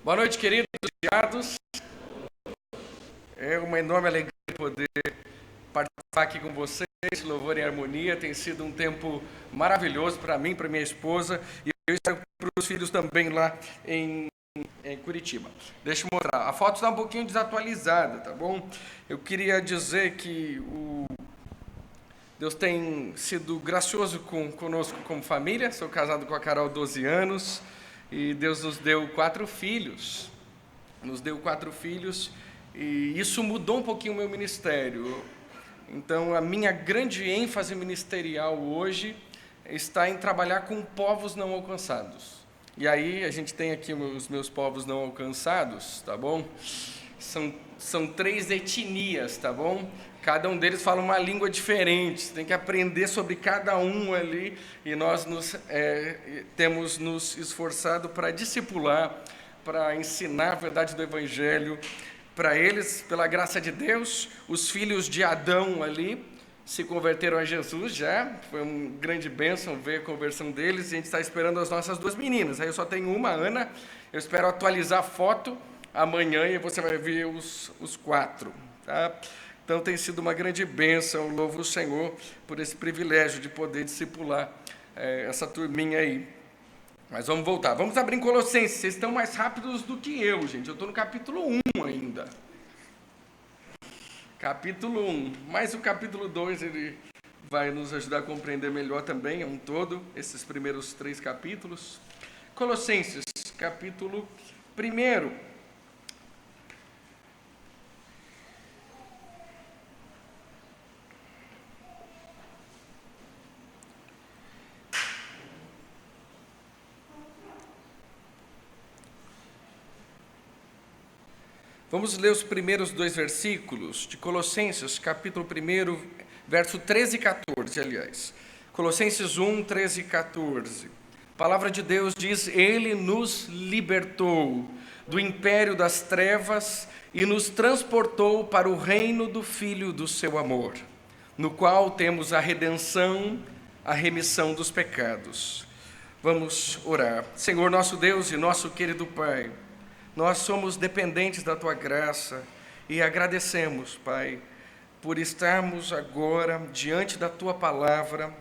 Boa noite, queridos aliados. É uma enorme alegria poder participar aqui com vocês. Louvor em Harmonia tem sido um tempo maravilhoso para mim, para minha esposa e eu espero para os filhos também lá em Curitiba. Deixa eu mostrar. A foto está um pouquinho desatualizada, tá bom? Eu queria dizer que Deus tem sido gracioso conosco como família. Sou casado com a Carol há 12 anos e Deus nos deu 4 filhos. E isso mudou um pouquinho o meu ministério. Então, a minha grande ênfase ministerial hoje está em trabalhar com povos não alcançados. E aí, a gente tem aqui os meus povos não alcançados, tá bom? São 3 etnias, tá bom? Cada um deles fala uma língua diferente, você tem que aprender sobre cada um ali, e nós temos nos esforçado para discipular, para ensinar a verdade do Evangelho para eles, pela graça de Deus. Os filhos de Adão ali se converteram a Jesus já, foi uma grande bênção ver a conversão deles, e a gente está esperando as nossas 2 meninas, aí eu só tenho uma, Ana, eu espero atualizar a foto amanhã e você vai ver os 4, tá? Então tem sido uma grande bênção, louvo o Senhor por esse privilégio de poder discipular essa turminha aí. Mas vamos voltar, vamos abrir em Colossenses. Vocês estão mais rápidos do que eu, gente, eu estou no capítulo 1 ainda. Capítulo 1, mas o capítulo 2 ele vai nos ajudar a compreender melhor também, é um todo, esses primeiros 3 capítulos. Colossenses, capítulo 1. Vamos ler os primeiros 2 versículos de Colossenses, capítulo 1, verso 13 e 14, aliás. Colossenses 1, 13 e 14. A palavra de Deus diz: Ele nos libertou do império das trevas e nos transportou para o reino do Filho do seu amor, no qual temos a redenção, a remissão dos pecados. Vamos orar. Senhor nosso Deus e nosso querido Pai, nós somos dependentes da Tua graça e agradecemos, Pai, por estarmos agora diante da Tua palavra,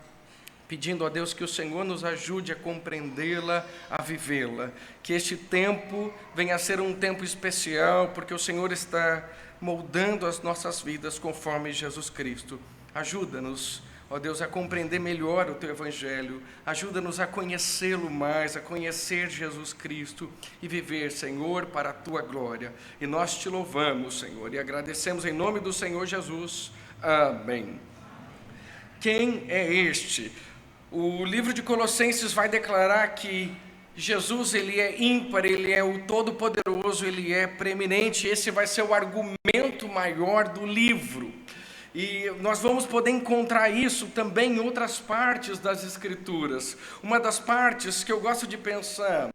pedindo a Deus que o Senhor nos ajude a compreendê-la, a vivê-la. Que este tempo venha a ser um tempo especial, porque o Senhor está moldando as nossas vidas conforme Jesus Cristo. Ajuda-nos, ó Deus, a compreender melhor o Teu Evangelho, ajuda-nos a conhecê-lo mais, a conhecer Jesus Cristo e viver, Senhor, para a Tua glória. E nós Te louvamos, Senhor, e agradecemos em nome do Senhor Jesus. Amém. Quem é este? O livro de Colossenses vai declarar que Jesus, Ele é ímpar, Ele é o Todo-Poderoso, Ele é preeminente. Esse vai ser o argumento maior do livro. E nós vamos poder encontrar isso também em outras partes das Escrituras. Uma das partes que eu gosto de pensar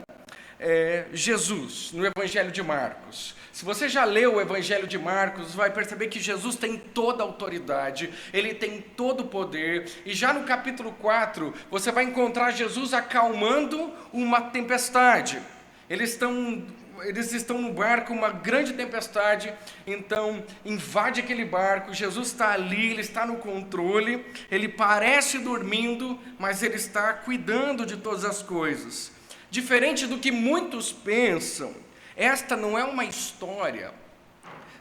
é Jesus, no Evangelho de Marcos. Se você já leu o Evangelho de Marcos, vai perceber que Jesus tem toda a autoridade, Ele tem todo o poder. E já no capítulo 4, você vai encontrar Jesus acalmando uma tempestade. Eles estão no barco, uma grande tempestade, então invade aquele barco, Jesus está ali, Ele está no controle, Ele parece dormindo, mas Ele está cuidando de todas as coisas. Diferente do que muitos pensam, esta não é uma história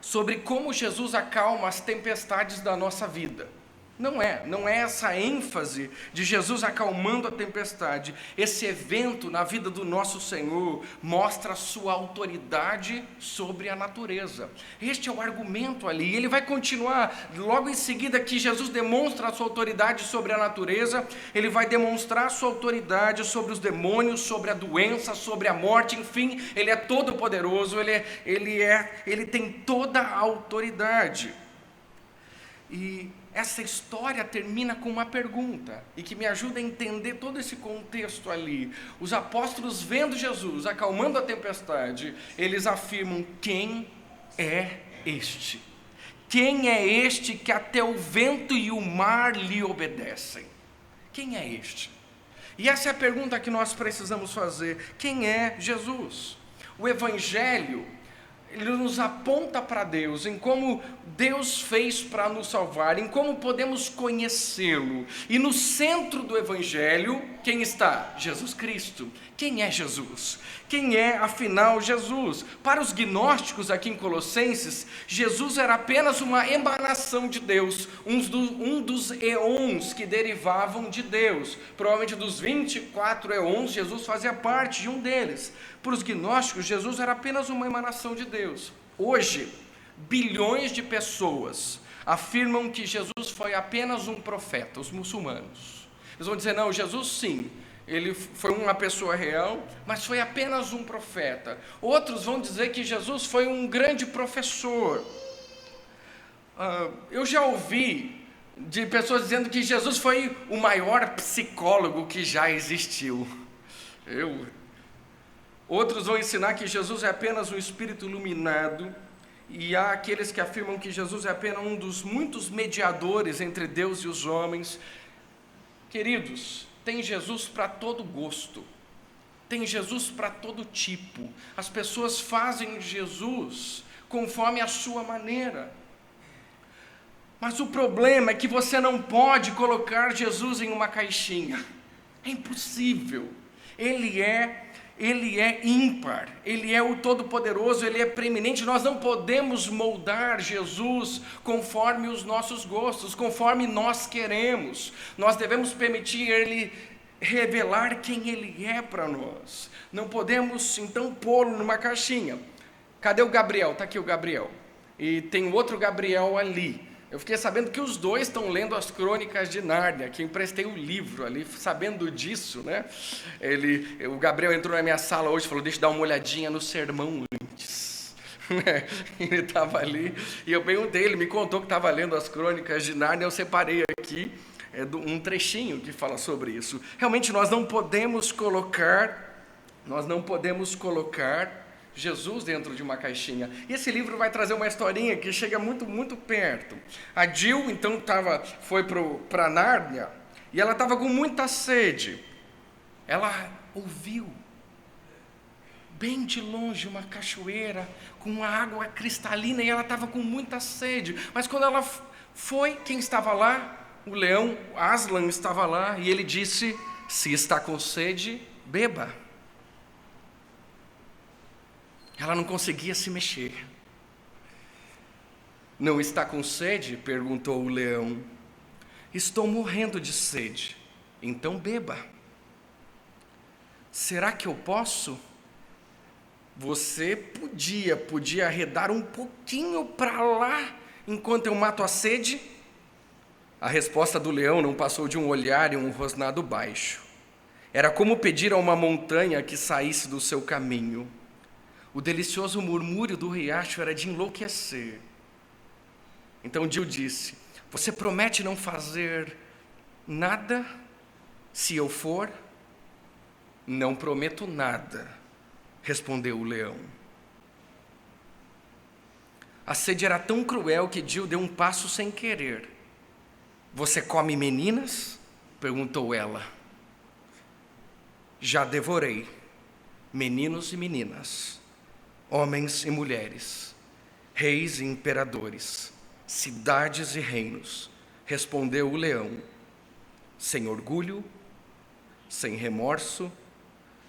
sobre como Jesus acalma as tempestades da nossa vida. Não é essa ênfase de Jesus acalmando a tempestade. Esse evento na vida do nosso Senhor mostra a sua autoridade sobre a natureza. Este é o argumento ali. Ele vai continuar logo em seguida que Jesus demonstra a sua autoridade sobre a natureza. Ele vai demonstrar a sua autoridade sobre os demônios, sobre a doença, sobre a morte. Enfim, Ele é todo poderoso. Ele tem toda a autoridade. E essa história termina com uma pergunta, e que me ajuda a entender todo esse contexto ali. Os apóstolos, vendo Jesus acalmando a tempestade, eles afirmam: quem é este? Quem é este que até o vento e o mar lhe obedecem? Quem é este? E essa é a pergunta que nós precisamos fazer: quem é Jesus? O Evangelho, ele nos aponta para Deus, em como Deus fez para nos salvar, em como podemos conhecê-lo. E no centro do Evangelho, quem está? Jesus Cristo. Quem é Jesus? Quem é, afinal, Jesus? Para os gnósticos aqui em Colossenses, Jesus era apenas uma emanação de Deus, um dos eons que derivavam de Deus. Provavelmente dos 24 eons, Jesus fazia parte de um deles. Para os gnósticos, Jesus era apenas uma emanação de Deus. Hoje, bilhões de pessoas afirmam que Jesus foi apenas um profeta, os muçulmanos. Eles vão dizer, não, Jesus sim, ele foi uma pessoa real, mas foi apenas um profeta. Outros vão dizer que Jesus foi um grande professor. Eu já ouvi de pessoas dizendo que Jesus foi o maior psicólogo que já existiu. Outros vão ensinar que Jesus é apenas um espírito iluminado, e há aqueles que afirmam que Jesus é apenas um dos muitos mediadores entre Deus e os homens. Queridos, tem Jesus para todo gosto, tem Jesus para todo tipo. As pessoas fazem Jesus conforme a sua maneira. Mas o problema é que você não pode colocar Jesus em uma caixinha. É impossível. Ele é ímpar, Ele é o Todo-Poderoso, Ele é preeminente. Nós não podemos moldar Jesus conforme os nossos gostos, conforme nós queremos. Nós devemos permitir Ele revelar quem Ele é para nós. Não podemos, então, pô-lo numa caixinha. Cadê o Gabriel? Está aqui o Gabriel. E tem outro Gabriel ali. Eu fiquei sabendo que os dois estão lendo as Crônicas de Nárnia, que eu emprestei o livro ali, sabendo disso, né? O Gabriel entrou na minha sala hoje e falou, deixa eu dar uma olhadinha no sermão antes. Ele estava ali, e eu perguntei, ele me contou que estava lendo as Crônicas de Nárnia, eu separei aqui um trechinho que fala sobre isso. Realmente nós não podemos colocar Jesus dentro de uma caixinha. E esse livro vai trazer uma historinha que chega muito, muito perto. A Jill, então, foi para Nárnia, e ela estava com muita sede. Ela ouviu, bem de longe, uma cachoeira, com uma água cristalina, e ela estava com muita sede. Mas quando ela foi, quem estava lá? O leão, Aslan, estava lá, e ele disse, se está com sede, beba. Ela não conseguia se mexer. Não está com sede? Perguntou o leão. Estou morrendo de sede. Então beba. Será que eu posso? Você podia arredar um pouquinho para lá enquanto eu mato a sede? A resposta do leão não passou de um olhar e um rosnado baixo. Era como pedir a uma montanha que saísse do seu caminho. O delicioso murmúrio do riacho era de enlouquecer. Então Jill disse, você promete não fazer nada se eu for? Não prometo nada, respondeu o leão. A sede era tão cruel que Jill deu um passo sem querer. Você come meninas? Perguntou ela. Já devorei, meninos e meninas. Homens e mulheres, reis e imperadores, cidades e reinos, respondeu o leão, sem orgulho, sem remorso,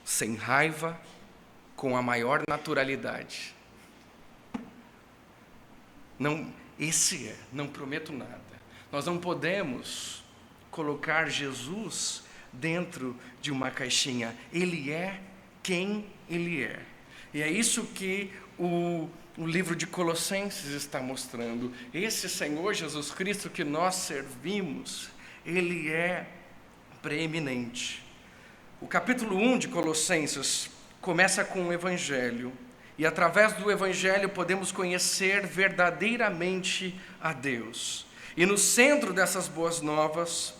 sem raiva, com a maior naturalidade. Não prometo nada. Nós não podemos colocar Jesus dentro de uma caixinha. Ele é quem Ele é. E é isso que o livro de Colossenses está mostrando. Esse Senhor Jesus Cristo que nós servimos, Ele é preeminente. O capítulo 1 de Colossenses começa com o Evangelho. E através do Evangelho podemos conhecer verdadeiramente a Deus. E no centro dessas boas novas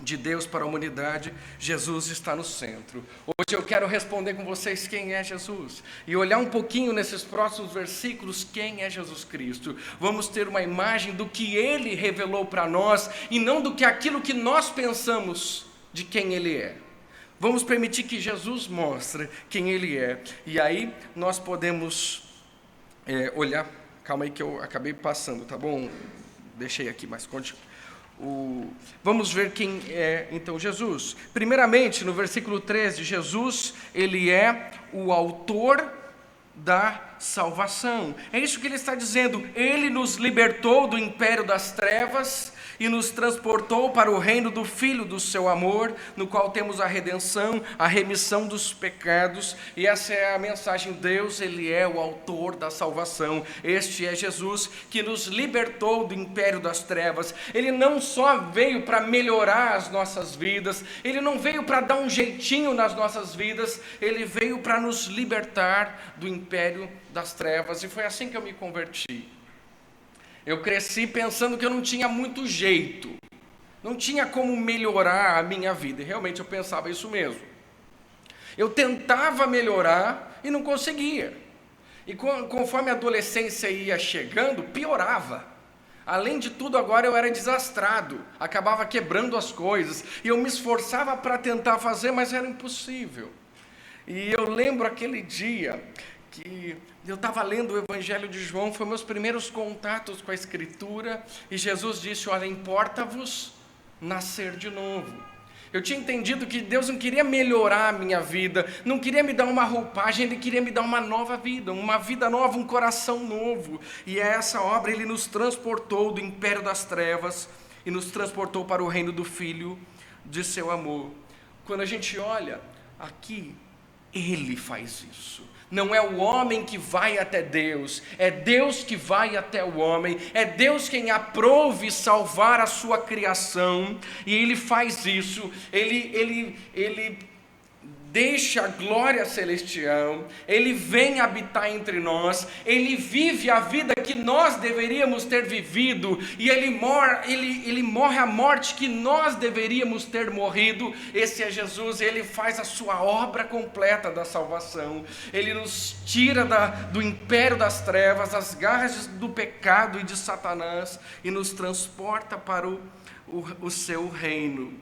de Deus para a humanidade, Jesus está no centro. Hoje eu quero responder com vocês quem é Jesus e olhar um pouquinho nesses próximos versículos quem é Jesus Cristo. Vamos ter uma imagem do que Ele revelou para nós e não do que aquilo que nós pensamos de quem Ele é. Vamos permitir que Jesus mostre quem Ele é. E aí nós podemos olhar. Calma aí que eu acabei passando, tá bom? Deixei aqui, mas continua. Vamos ver quem é então Jesus. Primeiramente, no versículo 13, Jesus, Ele é o autor da salvação. É isso que ele está dizendo. Ele nos libertou do império das trevas e nos transportou para o reino do Filho do seu amor, no qual temos a redenção, a remissão dos pecados, e essa é a mensagem. Deus, Ele é o autor da salvação. Este é Jesus que nos libertou do império das trevas. Ele não só veio para melhorar as nossas vidas, Ele não veio para dar um jeitinho nas nossas vidas, Ele veio para nos libertar do império das trevas, e foi assim que eu me converti. Eu cresci pensando que eu não tinha muito jeito, não tinha como melhorar a minha vida, e realmente eu pensava isso mesmo. Eu tentava melhorar e não conseguia, e conforme a adolescência ia chegando, piorava. Além de tudo, agora eu era desastrado, acabava quebrando as coisas, e eu me esforçava para tentar fazer, mas era impossível. E eu lembro aquele dia que eu estava lendo o Evangelho de João, foi meus primeiros contatos com a Escritura, e Jesus disse: olha, importa-vos nascer de novo. Eu tinha entendido que Deus não queria melhorar a minha vida, não queria me dar uma roupagem, Ele queria me dar uma nova vida, uma vida nova, um coração novo, e é essa obra. Ele nos transportou do império das trevas e nos transportou para o reino do Filho de seu amor. Quando a gente olha aqui, Ele faz isso. Não é o homem que vai até Deus, é Deus que vai até o homem, é Deus quem aprove salvar a sua criação, e Ele faz isso. Ele deixa a glória celestial, Ele vem habitar entre nós, Ele vive a vida que nós deveríamos ter vivido, e Ele morre a morte que nós deveríamos ter morrido. Esse é Jesus. Ele faz a sua obra completa da salvação, Ele nos tira do império das trevas, das garras do pecado e de Satanás, e nos transporta para o seu reino.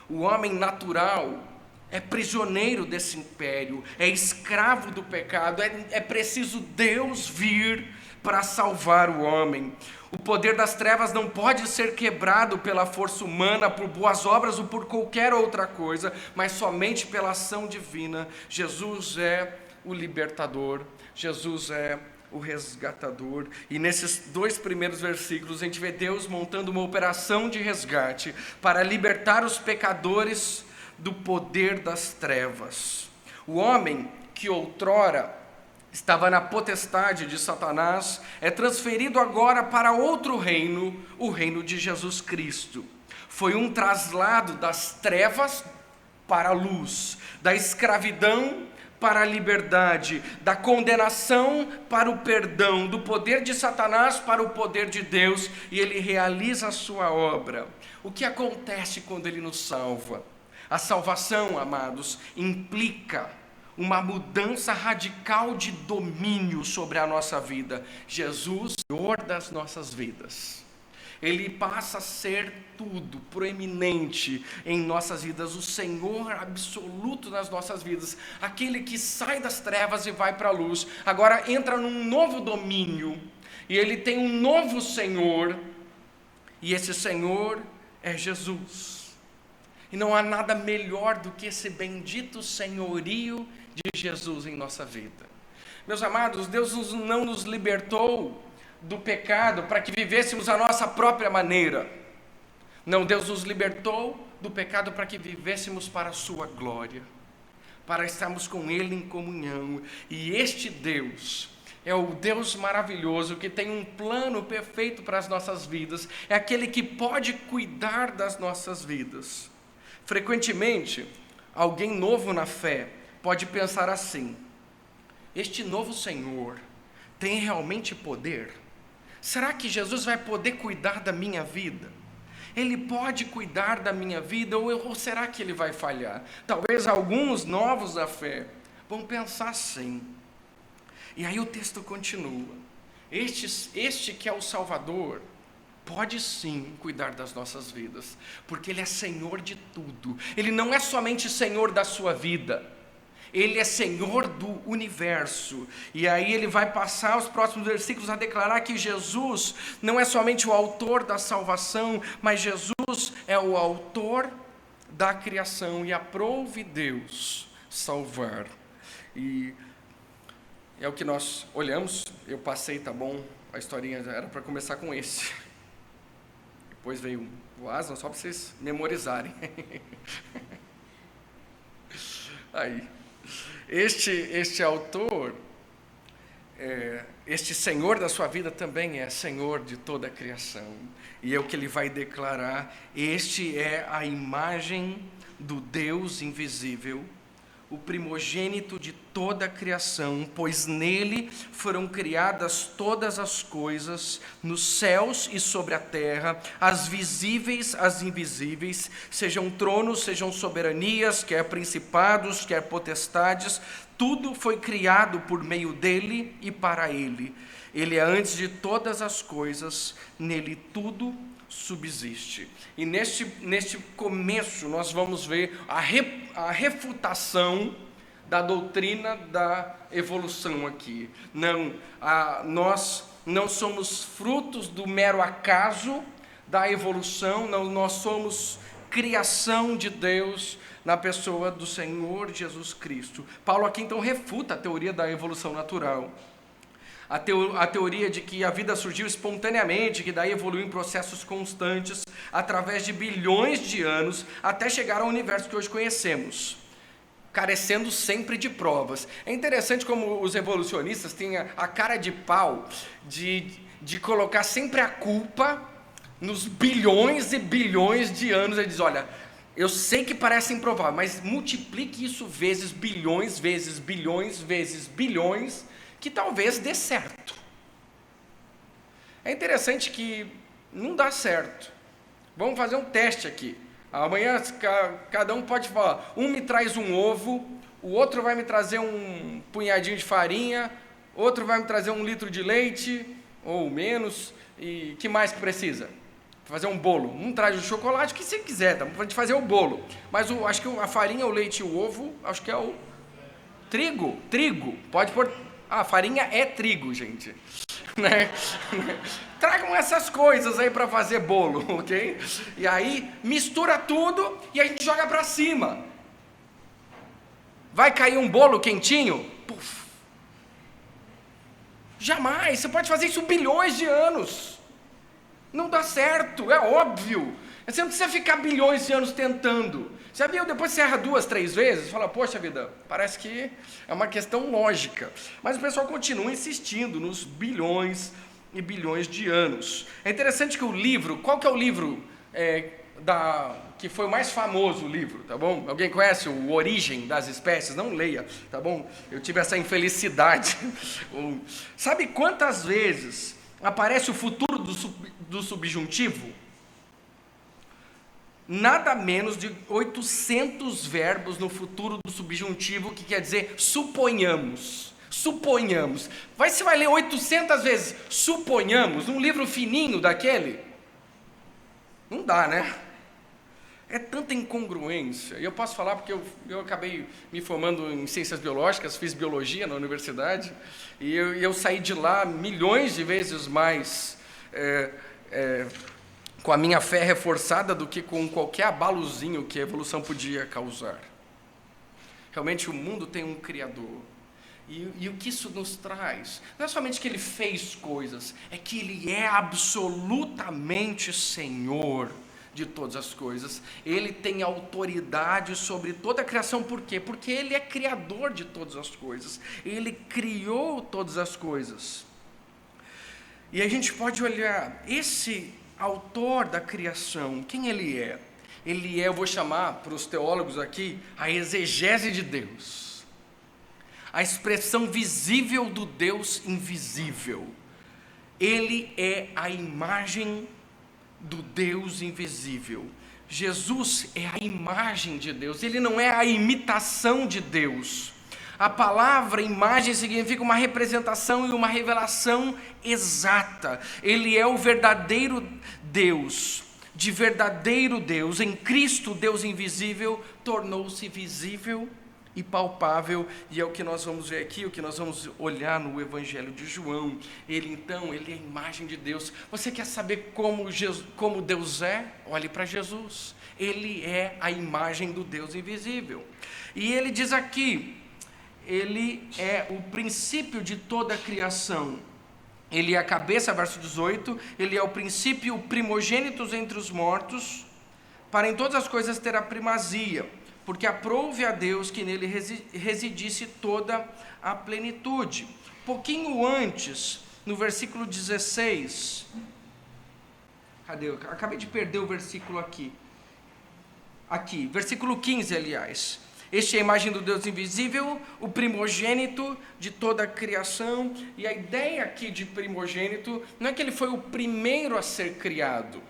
O homem natural é prisioneiro desse império, é escravo do pecado, é preciso Deus vir para salvar o homem. O poder das trevas não pode ser quebrado pela força humana, por boas obras ou por qualquer outra coisa, mas somente pela ação divina. Jesus é o libertador, Jesus é o resgatador. E nesses 2 primeiros versículos a gente vê Deus montando uma operação de resgate para libertar os pecadores do poder das trevas. O homem que outrora estava na potestade de Satanás é transferido agora para outro reino, o reino de Jesus Cristo. Foi um traslado das trevas para a luz, da escravidão para a liberdade, da condenação para o perdão, do poder de Satanás para o poder de Deus, e Ele realiza a sua obra. O que acontece quando Ele nos salva? A salvação, amados, implica uma mudança radical de domínio sobre a nossa vida. Jesus é o Senhor das nossas vidas. Ele passa a ser tudo, proeminente em nossas vidas, o Senhor absoluto nas nossas vidas, aquele que sai das trevas e vai para a luz, agora entra num novo domínio, e Ele tem um novo Senhor, e esse Senhor é Jesus. E não há nada melhor do que esse bendito senhorio de Jesus em nossa vida. Meus amados, Deus não nos libertou do pecado para que vivêssemos a nossa própria maneira. Não, Deus nos libertou do pecado para que vivêssemos para a sua glória, para estarmos com Ele em comunhão. E este Deus é o Deus maravilhoso que tem um plano perfeito para as nossas vidas, é aquele que pode cuidar das nossas vidas. Frequentemente, alguém novo na fé pode pensar assim: este novo Senhor tem realmente poder? Será que Jesus vai poder cuidar da minha vida? Ele pode cuidar da minha vida ou será que Ele vai falhar? Talvez alguns novos da fé vão pensar assim. E aí o texto continua: este que é o Salvador pode sim cuidar das nossas vidas, porque Ele é Senhor de tudo. Ele não é somente Senhor da sua vida, Ele é Senhor do universo. E aí ele vai passar os próximos versículos a declarar que Jesus não é somente o autor da salvação, mas Jesus é o autor da criação, e aprouve Deus salvar. E é o que nós olhamos. Eu passei, tá bom, a historinha era para começar com esse. Depois veio o Aslan, só para vocês memorizarem. Aí, este autor, este Senhor da sua vida também é Senhor de toda a criação. E é o que ele vai declarar: este é a imagem do Deus invisível, o primogênito de toda a criação, pois nele foram criadas todas as coisas, nos céus e sobre a terra, as visíveis, as invisíveis, sejam tronos, sejam soberanias, quer principados, quer potestades, tudo foi criado por meio dele e para ele. Ele é antes de todas as coisas, nele tudo subsiste. E neste começo nós vamos ver a refutação da doutrina da evolução aqui. Nós não somos frutos do mero acaso da evolução, não, nós somos criação de Deus na pessoa do Senhor Jesus Cristo. Paulo aqui então refuta a teoria da evolução natural. A teoria de que a vida surgiu espontaneamente, que daí evoluiu em processos constantes, através de bilhões de anos, até chegar ao universo que hoje conhecemos, carecendo sempre de provas. É interessante como os evolucionistas têm a cara de pau de colocar sempre a culpa nos bilhões e bilhões de anos. Ele diz: olha, eu sei que parece improvável, mas multiplique isso vezes bilhões, vezes bilhões, vezes bilhões, que talvez dê certo. É interessante que não dá certo. Vamos fazer um teste aqui. Amanhã cada um pode falar: um me traz um ovo, o outro vai me trazer um punhadinho de farinha, outro vai me trazer 1 litro de leite, ou menos, e que mais que precisa? Fazer um bolo. Um traz o chocolate, o que você quiser, tá? Pra gente fazer o bolo. Mas acho que a farinha, o leite e o ovo, acho que é o trigo. Pode pôr. A farinha é trigo, gente. Né? Tragam essas coisas aí para fazer bolo, ok? E aí mistura tudo e a gente joga para cima. Vai cair um bolo quentinho? Puf. Jamais. Você pode fazer isso bilhões de anos. Não dá certo, é óbvio. Você não precisa ficar bilhões de anos tentando. Sabia? Depois você erra 2, 3 vezes, fala: poxa vida, parece que é uma questão lógica. Mas o pessoal continua insistindo nos bilhões e bilhões de anos. É interessante que o livro, qual que é o livro que foi o mais famoso, o livro, tá bom? Alguém conhece o Origem das Espécies? Não leia, tá bom? Eu tive essa infelicidade. Sabe quantas vezes aparece o futuro do subjuntivo? Nada menos de 800 verbos no futuro do subjuntivo, que quer dizer suponhamos. Suponhamos. Você vai ler 800 vezes suponhamos, num livro fininho daquele? Não dá, né? É tanta incongruência. E eu posso falar porque eu acabei me formando em ciências biológicas, fiz biologia na universidade, e eu saí de lá milhões de vezes mais com a minha fé reforçada do que com qualquer abalozinho que a evolução podia causar. Realmente o mundo tem um Criador. E o que isso nos traz? Não é somente que Ele fez coisas, é que Ele é absolutamente Senhor de todas as coisas. Ele tem autoridade sobre toda a criação. Por quê? Porque Ele é Criador de todas as coisas. Ele criou todas as coisas. E a gente pode olhar esse autor da criação, quem ele é? Ele é, eu vou chamar para os teólogos aqui, a exegese de Deus, a expressão visível do Deus invisível. Ele é a imagem do Deus invisível. Jesus é a imagem de Deus, ele não é a imitação de Deus. A palavra imagem significa uma representação e uma revelação exata. Ele é o verdadeiro Deus, de verdadeiro Deus. Em Cristo, Deus invisível tornou-se visível e palpável, e é o que nós vamos ver aqui, o que nós vamos olhar no Evangelho de João. Ele é a imagem de Deus. Você quer saber como Deus é? Olhe para Jesus. Ele é a imagem do Deus invisível. E ele diz aqui, ele é o princípio de toda a criação. Ele é a cabeça, verso 18, ele é o princípio, o primogênito entre os mortos, para em todas as coisas ter a primazia, porque aprouve a Deus que nele residisse toda a plenitude. Pouquinho antes, no versículo 16, cadê? Eu acabei de perder o versículo aqui, versículo 15, aliás. Este é a imagem do Deus invisível, o primogênito de toda a criação. E a ideia aqui de primogênito não é que ele foi o primeiro a ser criado.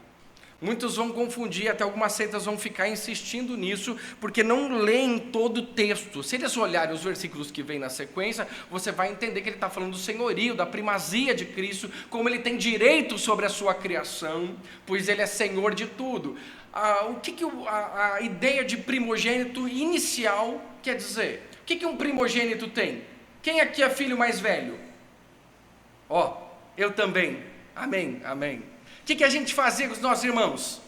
Muitos vão confundir, até algumas seitas vão ficar insistindo nisso, porque não leem todo o texto. Se eles olharem os versículos que vêm na sequência, você vai entender que ele está falando do senhorio, da primazia de Cristo, como ele tem direito sobre a sua criação, pois ele é Senhor de tudo. O que a ideia de primogênito inicial quer dizer? O que um primogênito tem? Quem aqui é filho mais velho? Eu também. Amém, amém. O que a gente fazia com os nossos irmãos?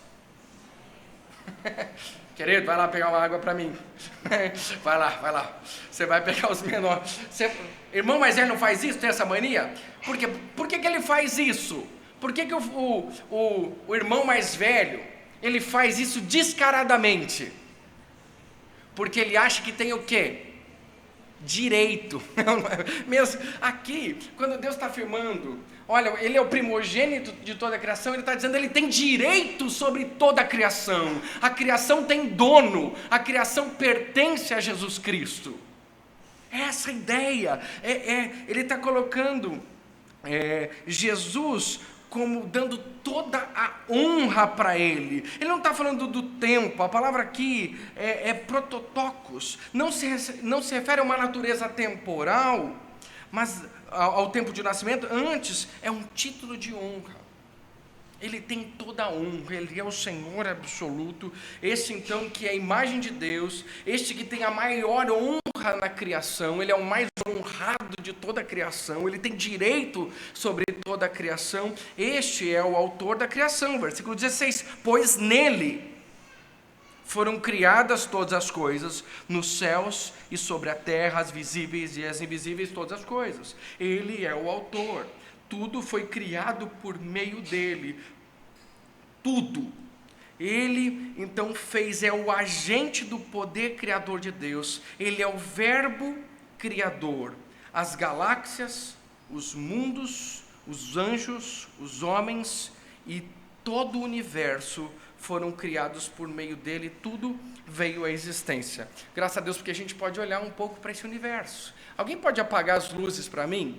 Querido, vai lá pegar uma água para mim. Vai lá. Você vai pegar os menores. Irmão mais velho não faz isso? Tem essa mania? Por que ele faz isso? Por que o irmão mais velho, ele faz isso descaradamente? Porque ele acha que tem o quê? Direito. Mesmo aqui, quando Deus está afirmando, olha, ele é o primogênito de toda a criação, ele está dizendo, ele tem direito sobre toda a criação tem dono, a criação pertence a Jesus Cristo. Essa é a ideia, ele está colocando Jesus como dando toda a honra para ele. Ele não está falando do tempo, a palavra aqui é prototokos, não se refere a uma natureza temporal, mas ao tempo de nascimento. Antes é um título de honra. Ele tem toda a honra, ele é o Senhor absoluto, esse então que é a imagem de Deus, este que tem a maior honra na criação, ele é o mais honrado de toda a criação, ele tem direito sobre toda a criação, este é o autor da criação. Versículo 16, pois nele foram criadas todas as coisas, nos céus e sobre a terra, as visíveis e as invisíveis, todas as coisas. Ele é o autor. Tudo foi criado por meio dele. Tudo. Ele, então, é o agente do poder criador de Deus. Ele é o verbo criador. As galáxias, os mundos, os anjos, os homens e todo o universo foram criados por meio dele. Tudo veio à existência. Graças a Deus, porque a gente pode olhar um pouco para esse universo. Alguém pode apagar as luzes para mim?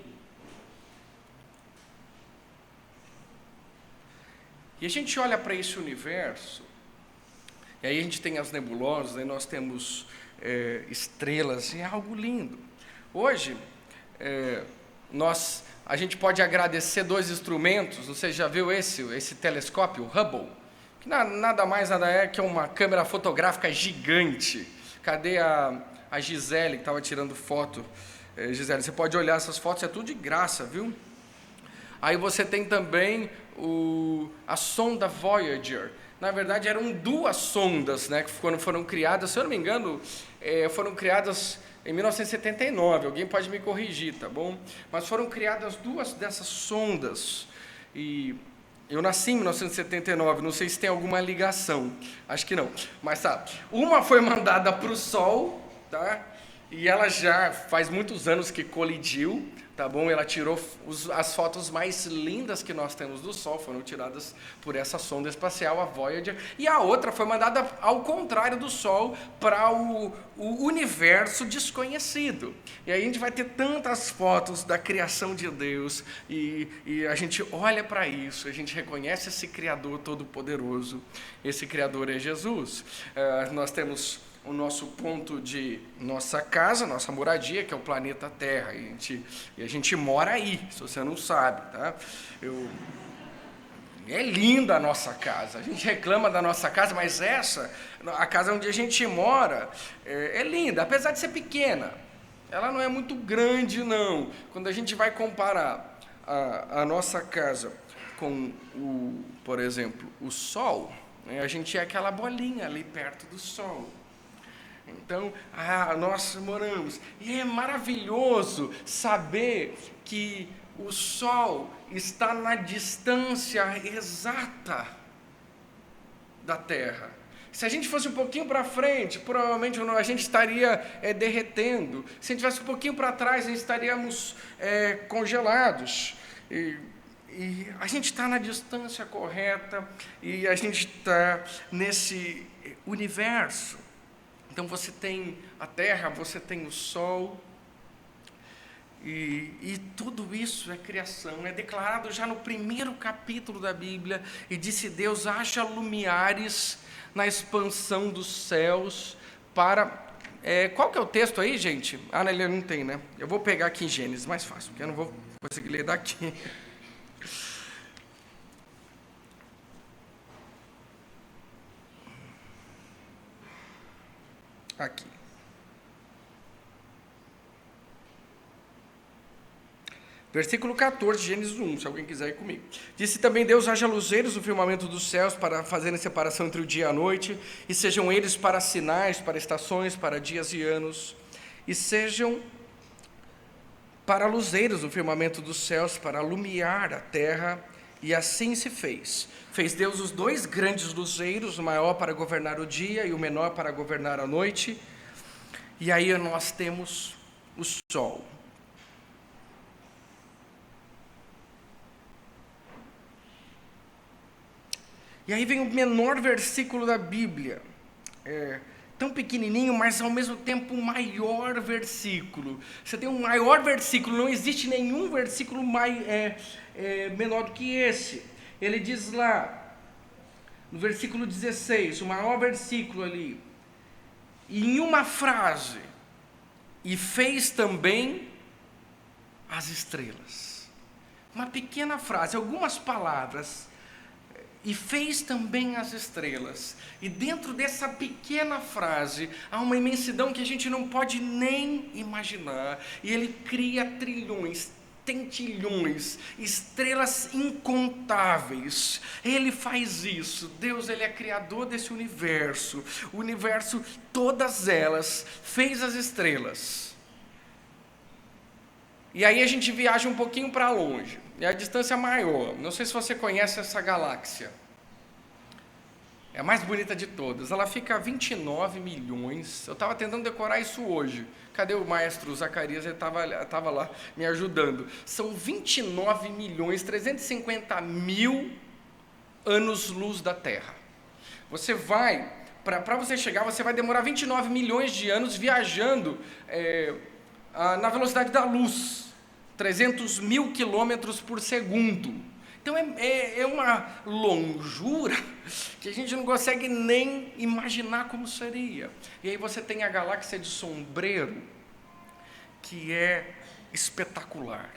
E a gente olha para esse universo, e aí a gente tem as nebulosas, aí nós temos estrelas, e é algo lindo. Hoje, a gente pode agradecer dois instrumentos. Você já viu esse telescópio, o Hubble? Que nada mais nada é que uma câmera fotográfica gigante. Cadê a Gisele, que estava tirando foto? Gisele, você pode olhar essas fotos, é tudo de graça, viu? Aí você tem também a sonda Voyager. Na verdade, eram duas sondas, né, que quando foram criadas, se eu não me engano, foram criadas em 1979. Alguém pode me corrigir, tá bom? Mas foram criadas duas dessas sondas. E eu nasci em 1979, não sei se tem alguma ligação. Acho que não. Mas tá. Uma foi mandada para o Sol, tá? E ela já faz muitos anos que colidiu, tá bom? Ela tirou as fotos mais lindas que nós temos do Sol, foram tiradas por essa sonda espacial, a Voyager. E a outra foi mandada ao contrário do Sol, para o universo desconhecido. E aí a gente vai ter tantas fotos da criação de Deus, e a gente olha para isso, a gente reconhece esse Criador todo-poderoso. Esse Criador é Jesus. Nós temos o nosso ponto de nossa casa, nossa moradia, que é o planeta Terra. E a gente mora aí, se você não sabe, tá? É linda a nossa casa. A gente reclama da nossa casa, mas a casa onde a gente mora, é linda, apesar de ser pequena. Ela não é muito grande, não. Quando a gente vai comparar a nossa casa com, por exemplo, o Sol, né, a gente é aquela bolinha ali perto do Sol. Então, nós moramos. E é maravilhoso saber que o Sol está na distância exata da Terra. Se a gente fosse um pouquinho para frente, provavelmente a gente estaria derretendo. Se a gente tivesse um pouquinho para trás, a gente estaríamos congelados. E a gente está na distância correta e a gente está nesse universo. Então você tem a Terra, você tem o Sol, e tudo isso é criação, é declarado já no primeiro capítulo da Bíblia, e disse Deus: haja lumiares na expansão dos céus para... qual que é o texto aí, gente? Ele não tem, né? Eu vou pegar aqui em Gênesis, mais fácil, porque eu não vou conseguir ler daqui. Aqui. Versículo 14, Gênesis 1, se alguém quiser ir comigo. Disse também Deus: haja luzeiros no firmamento dos céus para fazerem separação entre o dia e a noite, e sejam eles para sinais, para estações, para dias e anos, e sejam para luzeiros no firmamento dos céus, para alumiar a terra, e assim se fez. Fez Deus os dois grandes luzeiros, o maior para governar o dia e o menor para governar a noite, e aí nós temos o sol. E aí vem o menor versículo da Bíblia, tão pequenininho, mas ao mesmo tempo o maior versículo. Você tem um maior versículo, não existe nenhum versículo menor do que esse. Ele diz lá, no versículo 16, o maior versículo ali, em uma frase: e fez também as estrelas. Uma pequena frase, algumas palavras. E fez também as estrelas. E dentro dessa pequena frase, há uma imensidão que a gente não pode nem imaginar. E ele cria trilhões, tentilhões, estrelas incontáveis. Ele faz isso. Deus, ele é criador desse universo. O universo, todas elas, fez as estrelas. E aí a gente viaja um pouquinho para longe. É a distância maior. Não sei se você conhece essa galáxia. É a mais bonita de todas. Ela fica a 29 milhões. Eu estava tentando decorar isso hoje. Cadê o maestro Zacarias? Ele estava lá me ajudando. São 29 milhões 350 mil anos-luz da Terra. Você vai... Para você chegar, você vai demorar 29 milhões de anos viajando na velocidade da luz. 300 mil quilômetros por segundo. Então é uma longura que a gente não consegue nem imaginar como seria. E aí você tem a galáxia de Sombreiro, que é espetacular.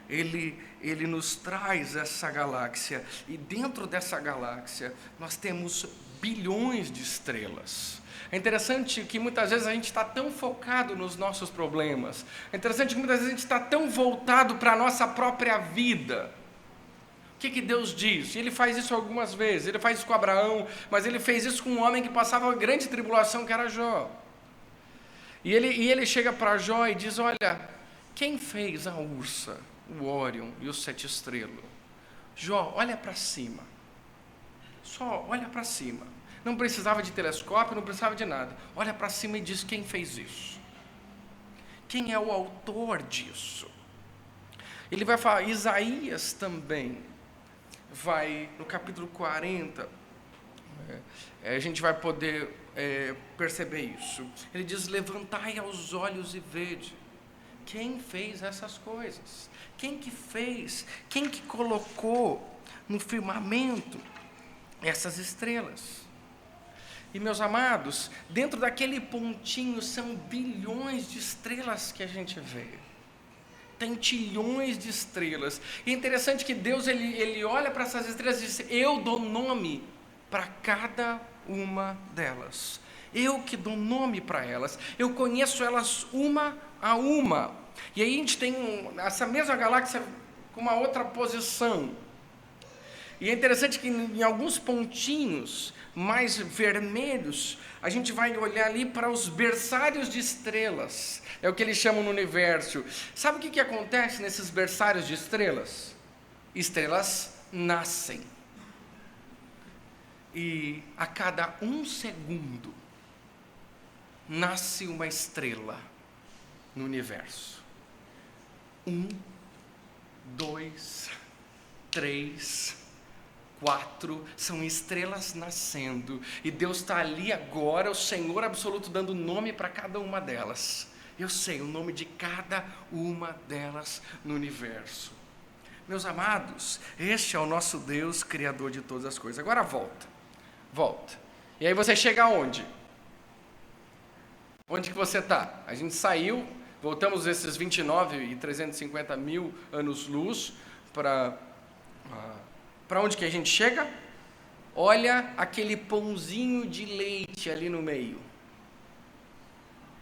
Ele nos traz essa galáxia, e dentro dessa galáxia nós temos bilhões de estrelas. É interessante que muitas vezes a gente está tão focado nos nossos problemas. É interessante que muitas vezes a gente está tão voltado para a nossa própria vida. O que Deus diz? Ele faz isso algumas vezes. Ele faz isso com Abraão, mas ele fez isso com um homem que passava uma grande tribulação, que era Jó. E ele chega para Jó e diz: olha, quem fez a Ursa, o Órion e os 7 estrelas? Jó, olha para cima. Só olha para cima. Não precisava de telescópio, não precisava de nada. Olha para cima e diz: quem fez isso? Quem é o autor disso? Ele vai falar, Isaías também vai, no capítulo 40, a gente vai poder perceber isso. Ele diz: levantai aos olhos e vede. Quem fez essas coisas? Quem que fez? Quem que colocou no firmamento essas estrelas? E, meus amados, dentro daquele pontinho são bilhões de estrelas que a gente vê. Tem trilhões de estrelas. E é interessante que Deus ele olha para essas estrelas e diz: eu dou nome para cada uma delas. Eu que dou nome para elas. Eu conheço elas uma a uma. E aí a gente tem essa mesma galáxia com uma outra posição. E é interessante que em alguns pontinhos mais vermelhos, a gente vai olhar ali para os berçários de estrelas. É o que eles chamam no universo. Sabe o que acontece nesses berçários de estrelas? Estrelas nascem. E a cada 1 segundo, nasce uma estrela no universo. 1, 2, 3, 4, são estrelas nascendo, e Deus está ali agora, o Senhor absoluto, dando nome para cada uma delas. Eu sei o nome de cada uma delas no universo. Meus amados, este é o nosso Deus, Criador de todas as coisas. Agora volta. E aí você chega aonde? Onde que você está? A gente saiu, voltamos esses 29 e 350 mil anos-luz para onde que a gente chega? Olha aquele pãozinho de leite ali no meio.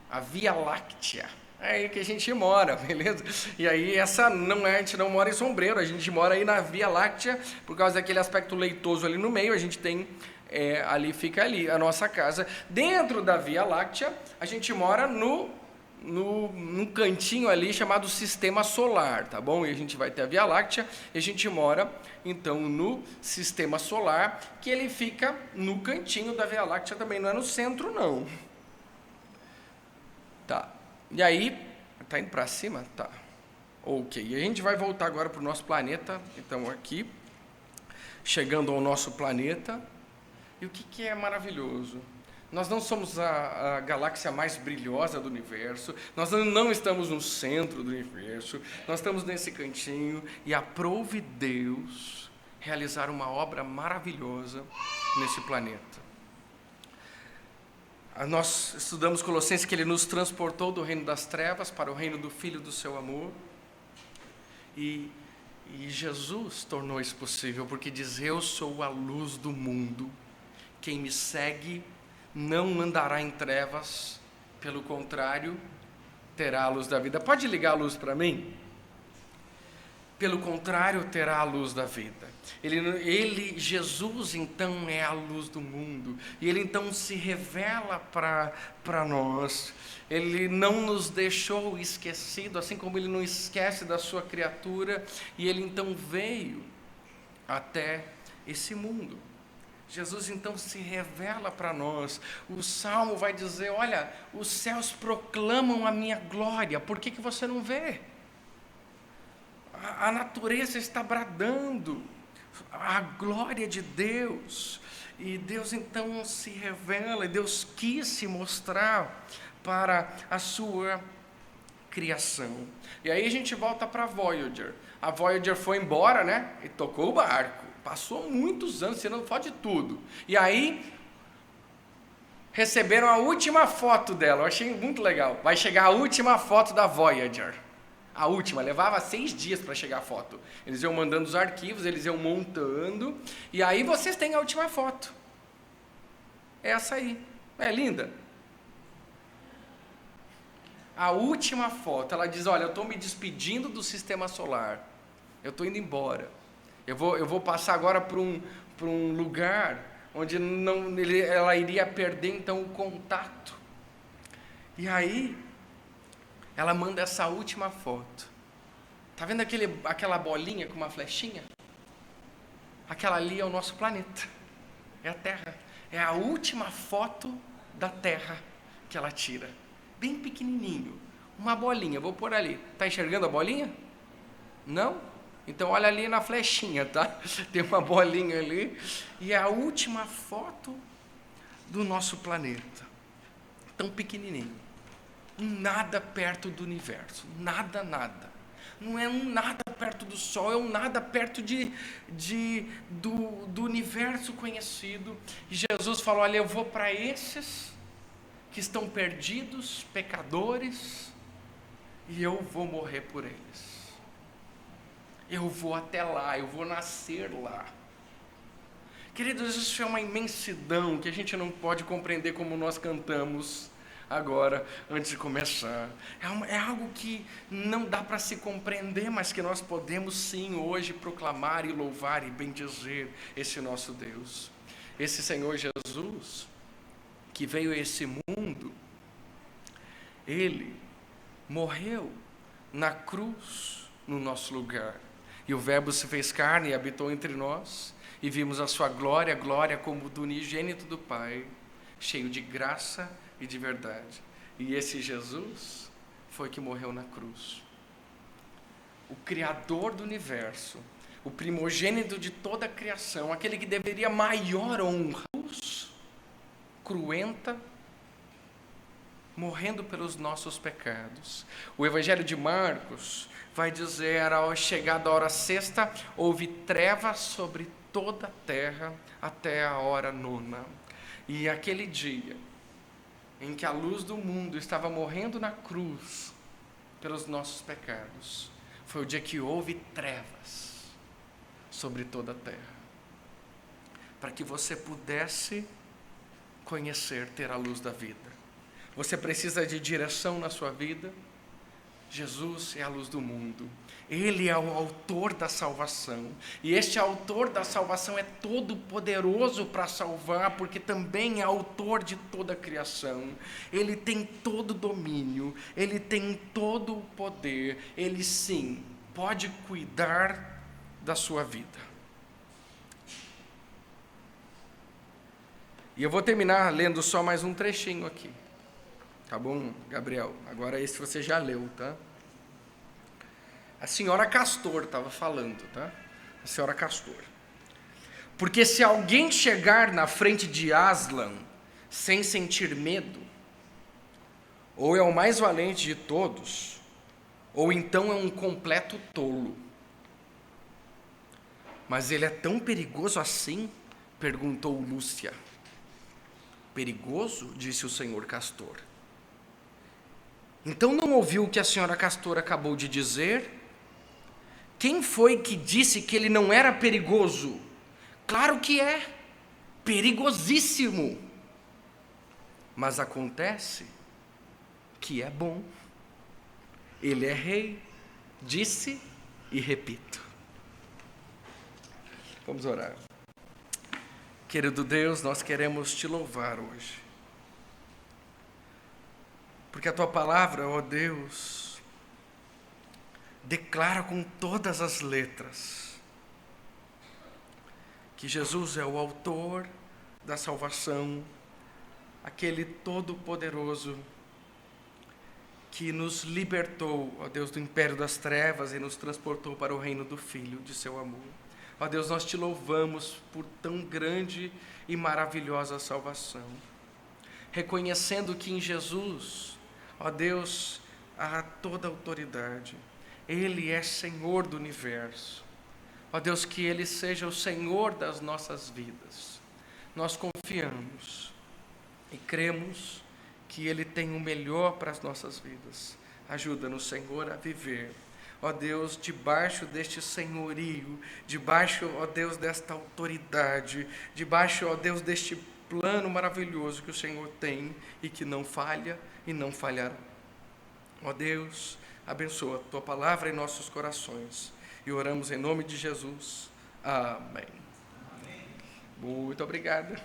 A Via Láctea. É aí que a gente mora, beleza? E aí a gente não mora em Sombreiro, a gente mora aí na Via Láctea, por causa daquele aspecto leitoso ali no meio, a gente tem, fica ali a nossa casa. Dentro da Via Láctea, a gente mora num cantinho ali chamado Sistema Solar, tá bom? E a gente vai ter a Via Láctea, e a gente mora, então, no Sistema Solar, que ele fica no cantinho da Via Láctea também, não é no centro, não. Tá, e aí, tá indo para cima? Tá, ok, e a gente vai voltar agora para o nosso planeta, então aqui, chegando ao nosso planeta, e o que é maravilhoso? Nós não somos a galáxia mais brilhosa do universo, nós não estamos no centro do universo, nós estamos nesse cantinho, e aprove Deus realizar uma obra maravilhosa nesse planeta. Nós estudamos Colossenses que ele nos transportou do reino das trevas para o reino do Filho do seu amor, e Jesus tornou isso possível, porque diz: eu sou a luz do mundo, quem me segue não andará em trevas, pelo contrário, terá a luz da vida. Pode ligar a luz para mim? Pelo contrário, terá a luz da vida. Jesus, então, é a luz do mundo. E Ele, então, se revela para nós. Ele não nos deixou esquecido, assim como Ele não esquece da sua criatura. E Ele, então, veio até esse mundo. Jesus, então, se revela para nós. O Salmo vai dizer: olha, os céus proclamam a minha glória. Por que você não vê? A natureza está bradando a glória de Deus, e Deus então se revela, e Deus quis se mostrar para a sua criação. E aí a gente volta para a Voyager. A Voyager foi embora, né? E tocou o barco. Passou muitos anos, tirando foto de tudo. E aí receberam a última foto dela. Eu achei muito legal. Vai chegar a última foto da Voyager. A última, levava 6 dias para chegar a foto. Eles iam mandando os arquivos, eles iam montando, e aí vocês têm a última foto. Essa aí. É linda? A última foto, ela diz: olha, eu estou me despedindo do sistema solar. Eu estou indo embora. Eu vou passar agora para um lugar onde ela iria perder, então, o contato. E aí ela manda essa última foto. Está vendo aquela bolinha com uma flechinha? Aquela ali é o nosso planeta. É a Terra. É a última foto da Terra que ela tira. Bem pequenininho. Uma bolinha. Vou pôr ali. Está enxergando a bolinha? Não? Então olha ali na flechinha, tá? Tem uma bolinha ali. E é a última foto do nosso planeta. Tão pequenininho. Nada perto do universo, nada. não é um nada perto do sol, é um nada perto do universo conhecido. E Jesus falou: olha, eu vou para esses que estão perdidos, pecadores, e eu vou morrer por eles. Eu vou até lá, eu vou nascer lá. Queridos, isso é uma imensidão que a gente não pode compreender como nós cantamos agora, antes de começar. É algo que não dá para se compreender, mas que nós podemos sim hoje proclamar e louvar e bendizer esse nosso Deus. Esse Senhor Jesus, que veio a esse mundo, Ele morreu na cruz no nosso lugar. E o Verbo se fez carne e habitou entre nós, e vimos a sua glória, glória como do unigênito do Pai, cheio de graça e de verdade. E esse Jesus foi que morreu na cruz. O Criador do universo, o primogênito de toda a criação, aquele que deveria maior honra, cruenta, morrendo pelos nossos pecados. O Evangelho de Marcos vai dizer: ao chegar da hora sexta, houve trevas sobre toda a terra até a hora nona. E aquele dia em que a luz do mundo estava morrendo na cruz pelos nossos pecados, foi o dia que houve trevas sobre toda a terra, para que você pudesse conhecer, ter a luz da vida. Você precisa de direção na sua vida? Jesus é a luz do mundo. Ele é o autor da salvação. E este autor da salvação é todo poderoso para salvar, porque também é autor de toda a criação. Ele tem todo o domínio, ele tem todo o poder. Ele sim pode cuidar da sua vida. E eu vou terminar lendo só mais um trechinho aqui. Tá bom, Gabriel? Agora esse você já leu, tá? A senhora Castor estava falando, tá? A senhora Castor. Porque se alguém chegar na frente de Aslan sem sentir medo, ou é o mais valente de todos, ou então é um completo tolo. Mas ele é tão perigoso assim? Perguntou Lúcia. Perigoso? Disse o senhor Castor. Então não ouviu o que a senhora Castor acabou de dizer? Quem foi que disse que ele não era perigoso? Claro que é, perigosíssimo. Mas acontece que é bom. Ele é rei, disse e repito. Vamos orar. Querido Deus, nós queremos te louvar hoje, porque a tua palavra, ó Deus, declara com todas as letras que Jesus é o autor da salvação, aquele todo-poderoso que nos libertou, ó Deus, do império das trevas e nos transportou para o reino do Filho de seu amor. Ó Deus, nós te louvamos por tão grande e maravilhosa salvação, reconhecendo que em Jesus, ó Deus, há toda autoridade. Ele é Senhor do universo. Ó Deus, que Ele seja o Senhor das nossas vidas. Nós confiamos e cremos que Ele tem o melhor para as nossas vidas. Ajuda-nos, Senhor, a viver, ó Deus, debaixo deste senhorio, debaixo, ó Deus, desta autoridade, debaixo, ó Deus, deste plano maravilhoso que o Senhor tem e que não falha e não falhará. Ó Deus, abençoa a tua palavra em nossos corações e oramos em nome de Jesus. Amém. Muito obrigado.